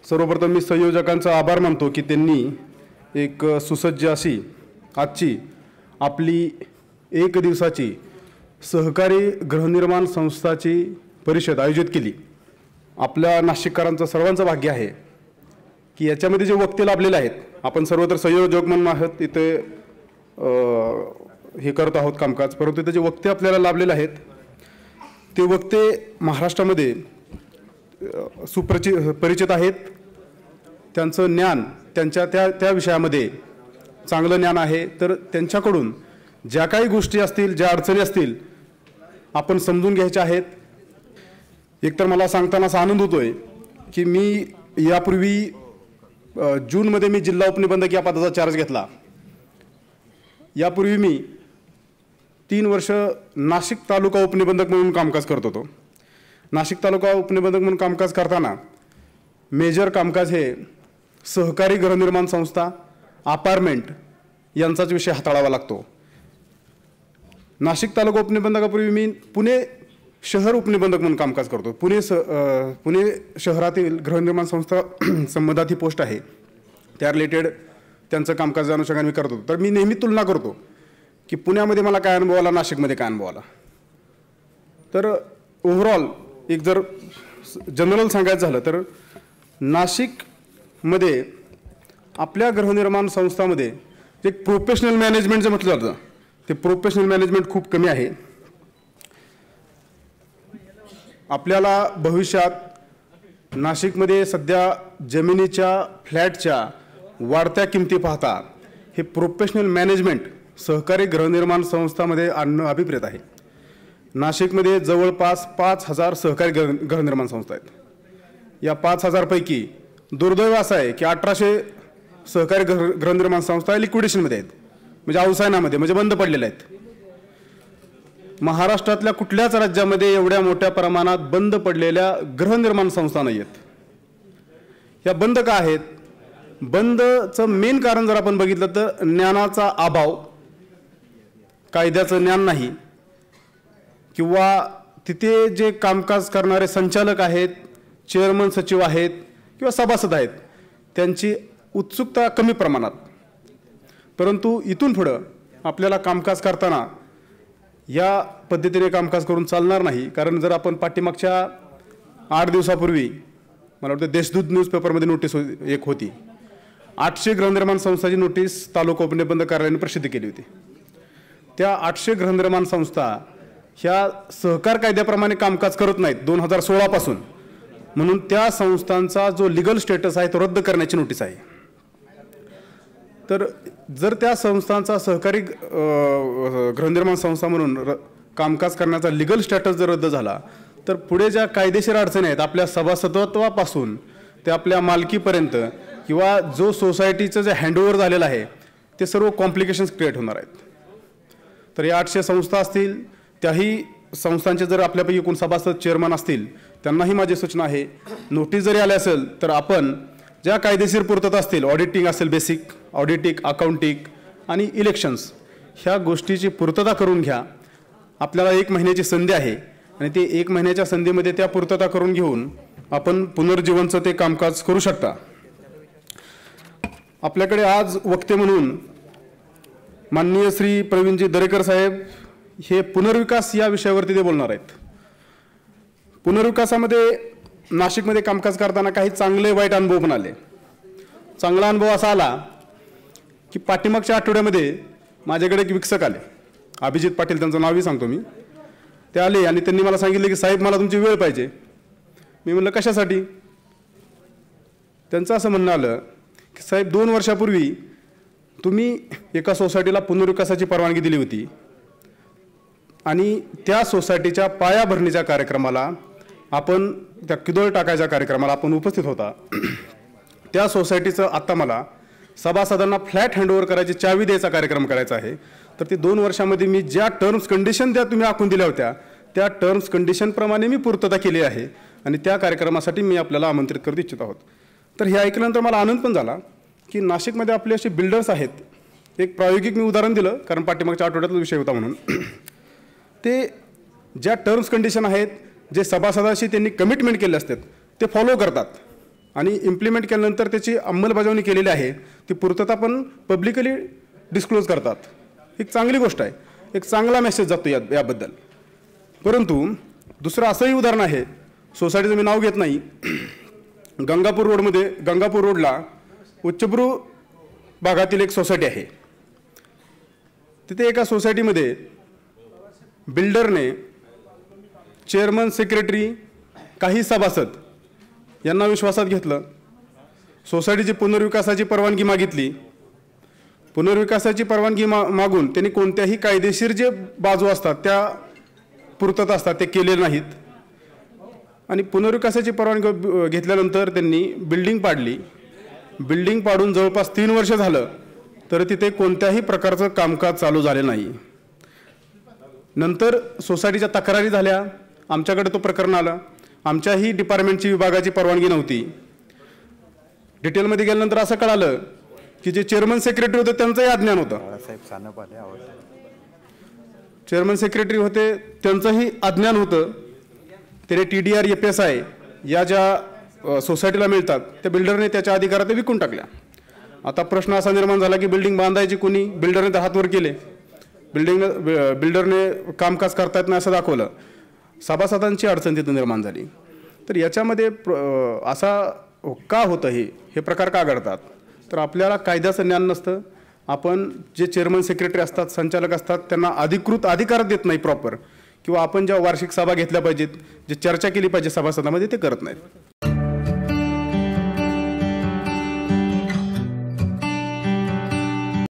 सर्वप्रथम मी संयोजकांचा आभार मानतो की त्यांनी एक सुसज्ज अशी आजची आपली एक दिवसाची सहकारी गृहनिर्माण संस्थाची परिषद आयोजित केली। आपल्या नाशिककरांचं सर्वांचं भाग्य आहे की याच्यामध्ये जे वक्ते लाभलेले आहेत, आपण सर्वत्र संयोजक म्हणून आहोत, इथे हे करत आहोत कामकाज, परंतु इथे जे वक्ते आपल्याला लाभलेले आहेत ते वक्ते महाराष्ट्रामध्ये परिचित आहेत। त्यांचं ज्ञान त्यांच्या त्या विषयामध्ये चांगलं ज्ञान आहे, तर त्यांच्याकडून ज्या काही गोष्टी असतील, ज्या अडचणी असतील, आपण समजून घ्यायच्या आहेत। एकतर मला सांगताना असा आनंद होतोय की मी यापूर्वी जूनमध्ये मी जिल्हा उपनिबंधक या पदाचा चार्ज घेतला। यापूर्वी मी 3 वर्ष नाशिक तालुका उपनिबंधक म्हणून कामकाज करत होतो। नाशिक तालुका उपनिबंधक म्हणून कामकाज करताना मेजर कामकाज हे सहकारी गृहनिर्माण संस्था, अपार्टमेंट यांचाच विषय हाताळावा लागतो। नाशिक तालुका उपनिबंधकापूर्वी मी पुणे शहर उपनिबंधक म्हणून कामकाज करतो। पुणे शहरातील गृहनिर्माण संस्था संबंधात ही पोस्ट आहे, त्या रिलेटेड त्यांचं कामकाज अनुषंगाने मी करत होतो। तर मी नेहमी तुलना करतो की पुण्यामध्ये मला काय अनुभव आला, नाशिकमध्ये काय अनुभव आला। तर ओव्हरऑल एक जर जनरल सांगायचं झालं तर नाशिकमध्ये आपल्या गृहनिर्माण संस्थांमध्ये जे प्रोफेशनल मॅनेजमेंट जे म्हटलं जातं ते प्रोफेशनल मॅनेजमेंट खूप कमी आहे। आपल्याला भविष्यात नाशिकमध्ये सध्या जमिनीच्या फ्लॅटच्या वाढत्या किमती पाहता हे प्रोफेशनल मॅनेजमेंट सहकारी गृहनिर्माण संस्थांमध्ये आणणं अभिप्रेत आहे। नाशिकमध्ये जवळपास 5000 सहकारी गृहनिर्माण संस्था आहेत। या 5000 पैकी दुर्दैव असं आहे की 1800 सहकारी गृहनिर्माण संस्था लिक्विडेशनमध्ये आहेत, म्हणजे अवसायनामध्ये, म्हणजे बंद पडलेल्या आहेत। महाराष्ट्रातल्या कुठल्याच राज्यामध्ये एवढ्या मोठ्या प्रमाणात बंद पडलेल्या गृहनिर्माण संस्था नाही आहेत। या बंद का आहेत? बंदचं मेन कारण जर आपण बघितलं तर ज्ञानाचा अभाव, कायद्याचं ज्ञान नाही, किंवा तिथे जे कामकाज करणारे संचालक आहेत, चेअरमन सचिव आहेत किंवा सभासद आहेत, त्यांची उत्सुकता कमी प्रमाणात। परंतु इथून पुढं आपल्याला कामकाज करताना या पद्धतीने कामकाज करून चालणार नाही। कारण जर आपण पाठीमागच्या 8 दिवसापूर्वी मला वाटतं देशदूत न्यूजपेपरमध्ये नोटीस एक होती, 800 गृहनिर्माण संस्थांची नोटीस तालुका उपनिबंधक कार्यालयाने प्रसिद्ध केली होती। त्या 800 गृहनिर्माण संस्था ह्या सहकार कायद्याप्रमाणे कामकाज करत नाहीत 2016 पासून, म्हणून त्या संस्थांचा जो लीगल स्टेटस आहे तो रद्द करण्याची नोटीस आहे। तर जर त्या संस्थांचा सहकारी गृहनिर्माण संस्था म्हणून कामकाज करण्याचा लीगल स्टेटस जर रद्द झाला तर पुढे ज्या कायदेशीर अडचणी आहेत, आपल्या सभासदत्वापासून ते आपल्या मालकीपर्यंत किंवा जो सोसायटीचं जे हँडओव्हर झालेलं आहे ते सर्व कॉम्प्लिकेशन्स क्रिएट होणार आहेत। तर या 800 संस्था असतील, त्याही संस्थांचे जर आपल्यापैकी कोण सभासद चेअरमन असतील त्यांनाही माझी सूचना आहे, नोटीस जरी आली असेल तर आपण ज्या कायदेशीर पूर्तता असतील, ऑडिटिंग असेल, बेसिक ऑडिटिंग, अकाउंटिंग आणि इलेक्शन्स, ह्या गोष्टीची पूर्तता करून घ्या। आपल्याला 1 महिन्याची संधी आहे आणि ते 1 महिन्याच्या संधीमध्ये त्या पूर्तता करून घेऊन आपण पुनर्जीवनचं ते कामकाज करू शकता। आपल्याकडे आज वक्ते म्हणून माननीय श्री प्रवीणजी दरेकर साहेब हे पुनर्विकास या विषयावरती ते बोलणार आहेत। पुनर्विकासामध्ये नाशिकमध्ये कामकाज करताना काही चांगले वाईट अनुभव पण आले। चांगला अनुभव असा आला की पाठीमागच्या आठवड्यामध्ये माझ्याकडे एक विकसक आले, अभिजित पाटील त्यांचं नावही सांगतो मी। ते आले आणि त्यांनी मला सांगितले की साहेब मला तुमची वेळ पाहिजे। मी म्हणलं कशासाठी? त्यांचं असं म्हणणं आलं की साहेब 2 वर्षापूर्वी तुम्ही एका सोसायटीला पुनर्विकासाची परवानगी दिली होती आणि त्या सोसायटीच्या पायाभरणीच्या कार्यक्रमाला आपण, त्या किदोळ टाकायच्या कार्यक्रमाला आपण उपस्थित होता। त्या सोसायटीचं आता मला सभासदांना फ्लॅट हँडओव्हर करायची चावी द्यायचा कार्यक्रम करायचा आहे। तर ते 2 वर्षामध्ये मी ज्या टर्म्स कंडिशन त्या तुम्ही आखून दिल्या होत्या त्या टर्म्स कंडिशनप्रमाणे मी पूर्तता केली आहे आणि त्या कार्यक्रमासाठी मी आपल्याला आमंत्रित करू इच्छित आहोत। तर हे ऐकल्यानंतर मला आनंद पण झाला की नाशिकमध्ये आपले असे बिल्डर्स आहेत। एक प्रायोगिक मी उदाहरण दिलं कारण पाठीमागच्या आठवड्यातला विषय होता म्हणून। ते ज्या टर्म्स कंडिशन आहेत, जे सभासदाशी त्यांनी कमिटमेंट केले असतात ते फॉलो करतात। आणि इम्प्लिमेंट केल्यानंतर त्याची अंमलबजावणी केलेली आहे ती पूर्तता पण पब्लिकली डिस्क्लोज करतात. एक चांगली गोष्ट आहे, एक चांगला मेसेज जातो याबद्दल. परंतु दुसरं असंही उदाहरण आहे, सोसायटीचं मी नाव घेत नाही, गंगापूर रोडला उच्चभ्रू भागातील एक सोसायटी आहे. तिथे एका सोसायटीमध्ये बिल्डरने चेअरमन, सेक्रेटरी, काही सभासद यांना विश्वासात घेतलं. सोसायटीची पुनर्विकासाची परवानगी मागितली. पुनर्विकासाची परवानगी मागून त्यांनी कोणत्याही कायदेशीर जे बाजू असतात त्या पूर्तता असतात ते केले नाहीत. आणि पुनर्विकासाची परवानगी घेतल्यानंतर त्यांनी बिल्डिंग पाडली. बिल्डिंग पाडून जवळपास 3 वर्ष झालं तर तिथे कोणत्याही प्रकारचं कामकाज चालू झाले नाही. नंतर सोसायटीच्या तक्रारी झाल्या, आमच्याकडे तो प्रकरण आलं. आमच्याही डिपार्टमेंटची विभागाची परवानगी नव्हती. डिटेलमध्ये गेल्यानंतर असं कळालं की जे चेअरमन सेक्रेटरी होते त्यांचंही अज्ञान होतं. चेअरमन सेक्रेटरी होते त्यांचंही अज्ञान होतं. त्याने TDR FSI या ज्या सोसायटीला मिळतात त्या बिल्डरने त्याच्या अधिकारात विकून टाकल्या. आता प्रश्न असा निर्माण झाला की बिल्डिंग बांधायची कोणी? बिल्डरने तर हात वर केले. बिल्डरने कामकाज करता येत नाही असं दाखवलं. सभासदांची अडचण तिथं निर्माण झाली. तर याच्यामध्ये असा का होतं हे प्रकार का घडतात? तर आपल्याला कायद्याचं ज्ञान नसतं. आपण जे चेअरमन सेक्रेटरी असतात, संचालक असतात, त्यांना अधिकृत अधिकार देत नाही प्रॉपर, किंवा आपण ज्या वार्षिक सभा घेतल्या पाहिजेत, जे चर्चा केली पाहिजे सभासदांमध्ये ते करत नाहीत.